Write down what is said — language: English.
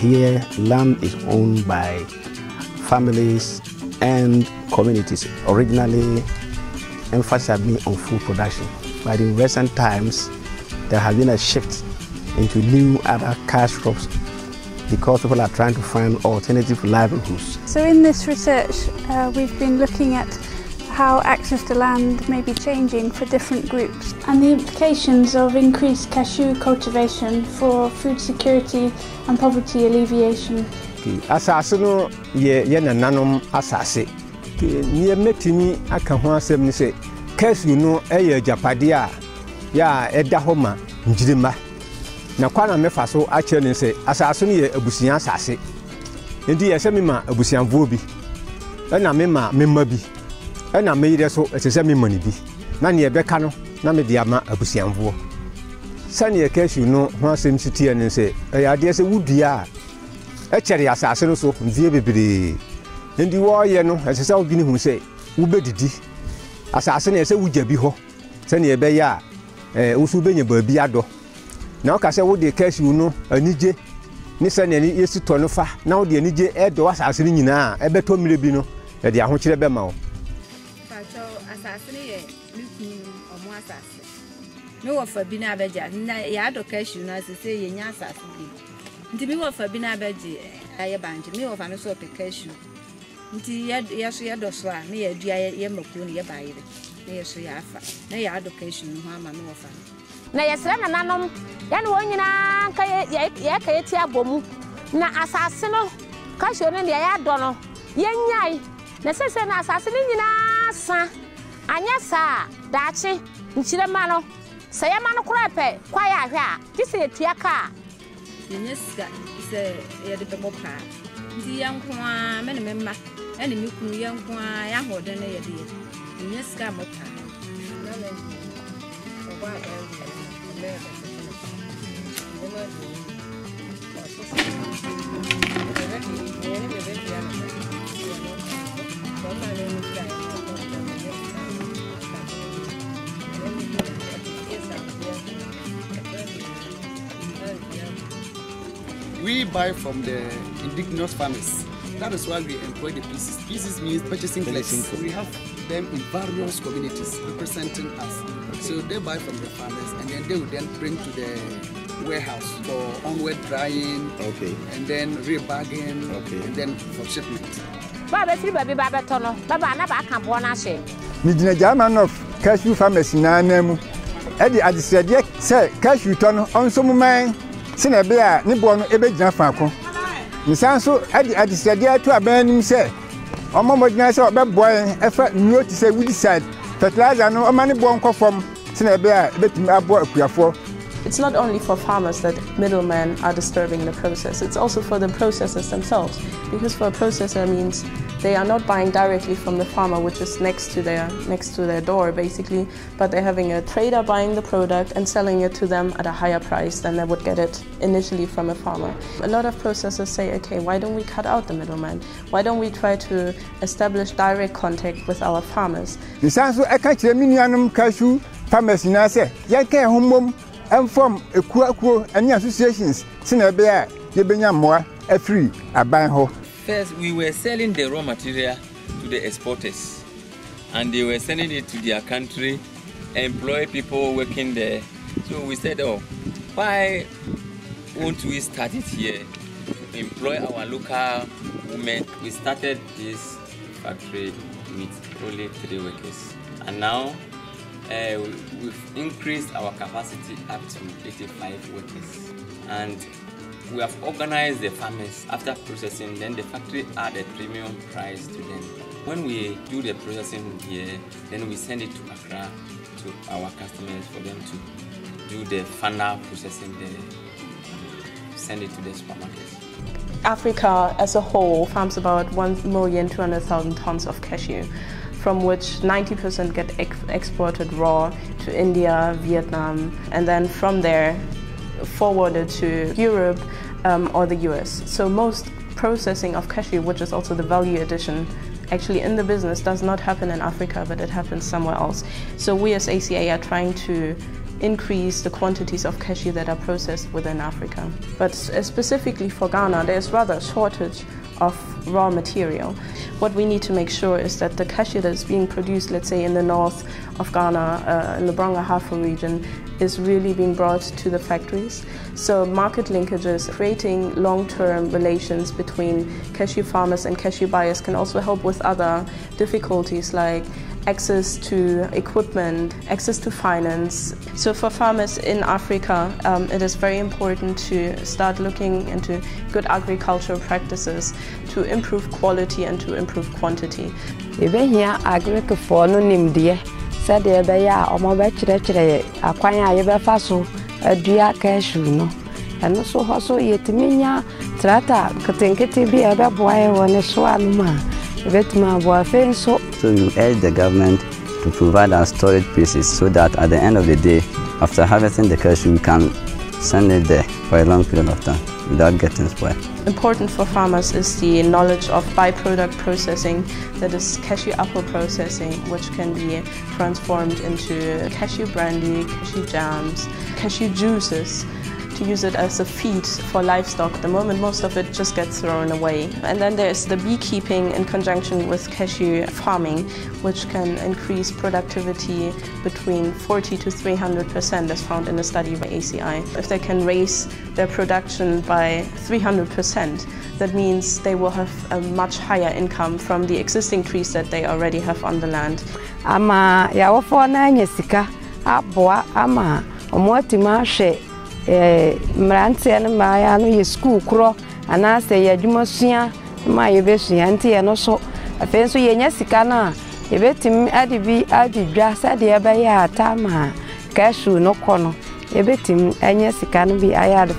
here, land is owned by families and communities. Originally, emphasis had been on food production, but in recent times, there has been a shift into new other cash crops because people are trying to find alternative livelihoods. So in this research, we've been looking at how access to land may be changing for different groups and the implications of increased cashew cultivation for food security and poverty alleviation. Asase no ye nananom asase. Nye metimi aka ho asem ni se cashew no eye japade a ya eda ho ma njirima. Na kwana mefa so a kire ni se asase no ye abusian asase. Ndi ye se me ma abusianvo bi. Na me ma memma bi. Na me yire so ese se me mani bi. Na ne ebeka no na me de ama abusianvo. Sane ye cashew no ho asem sitie ni se ya de se wudua a chere asase no so mvie bebere. Ndi wo ye no ese se obi ni hu se wo bedidi. Asase na ese wugya bi ho. Sane ye be ya wo so benya ba bi ado. Na o ka se wo de cashew no anije ni sane ni yesi to no fa na wo de anije edo asase ni nyina e beto mire bi no e de aho kire be ma wo. Asase ni ye nikun omo asase. Me wo fa bi na abeja na ya do cashew na se ye nya asase bi. Nti mi wo fa bi na abeje aye banje mi wo fa no so pe cashew. Nti ya so ya do so a me ya dua ye makuru ni ye bayire. Na ye so ya afa. Na ya do cashew no ama me wo fa. Na yesre na nanom ya no nyina ka ye ka yeti abomu na asase no cashew no ya do no ye nyai na sese na asase ni nyina sa anya sa daachi nchire ma no se ya ma no kura pe kwa ya ahwe a tise etua ka Yenyesika se ye de bebo pa ndi yanko a me ne memma ene me kunu yanko a ya hode na ye de yenyesika mo pa na le oba ba le We buy from the indigenous farmers. That is why we employ the pieces. Pieces means purchasing place. We have them in various communities representing us. So they buy from the farmers and then they will then bring to the warehouse for onward drying, and then rebagging, and then for shipment. Baba tiri baby baba tono. Baba na ba kan bo na hye. Ni gina German of cashew farmers na namu. E di adisede say cashew tono onso mu man se na be a ne bo no ebe gina faako. Ni sanso e di adisede to abanim say omomo gina say obeboy e fa nuo ti say wood side fertilizer no o ma ne bo nkofom se na be a ebetimi abo akuafo. It's not only for farmers that middlemen are disturbing the process, it's also for the processors themselves. Because for a processor means they are not buying directly from the farmer, which is next to their door basically, but they're having a trader buying the product and selling it to them at a higher price than they would get it initially from a farmer. A lot of processors say, okay, why don't we cut out the middleman? Why don't we try to establish direct contact with our farmers? Farmers na say, "Yake homom and from ekuakuo and associations sina be a ye benya moa a free aban ho." First, we were selling the raw material to the exporters, and they were sending it to their country, employ people working there. So we said, "Oh, why won't we start it here? Employ our local women." We started this factory with only 3 workers, and now we've increased our capacity up to 85 workers, and we have organized the farmers after processing. Then the factory added premium price to them. When we do the processing here, then we send it to Accra to our customers for them to do the final processing there, send it to the supermarkets. Africa as a whole farms about 1,200,000 tons of cashew, from which 90% get exported raw to India, Vietnam, and then from there forwarded to Europe or the US. So most processing of cashew, which is also the value addition actually in the business, does not happen in Africa, but it happens somewhere else. So we as ACA are trying to increase the quantities of cashew that are processed within Africa. But specifically for Ghana, there's rather a shortage of raw material. What we need to make sure is that the cashew that is being produced, let's say in the north of Ghana, in the Brong-Ahafo region, is really being brought to the factories. So market linkages, creating long-term relations between cashew farmers and cashew buyers can also help with other difficulties like access to equipment, access to finance. So for farmers in Africa, it is very important to start looking into good agricultural practices to improve quality and to improve quantity. Said the Baya or my bachelor, acquire a faso, a dia cashew, no, and also hustle yet minya, trata, catinkety be a boy on a swalma, vetma boy so. So you urge the government to provide our storage pieces so that at the end of the day, after harvesting the cashew, we can send it there for a long period of time without getting spoiled. Important for farmers is the knowledge of byproduct processing, that is cashew apple processing, which can be transformed into cashew brandy, cashew jams, cashew juices, to use it as a feed for livestock. At the moment, most of it just gets thrown away. And then there's the beekeeping in conjunction with cashew farming, which can increase productivity between 40 to 300%, as found in a study by ACI. If they can raise their production by 300%, that means they will have a much higher income from the existing trees that they already have on the land. Ama yawofo na nyesika aboa ama omotima hwe mrantie no maaya no ye school kro anase ye adwumasua ma ye besua ntie no so afenso ye nyesika na ye betim adibi adidwa sade ye be ya atama cashew no kono ye betim anyesika no bi ayade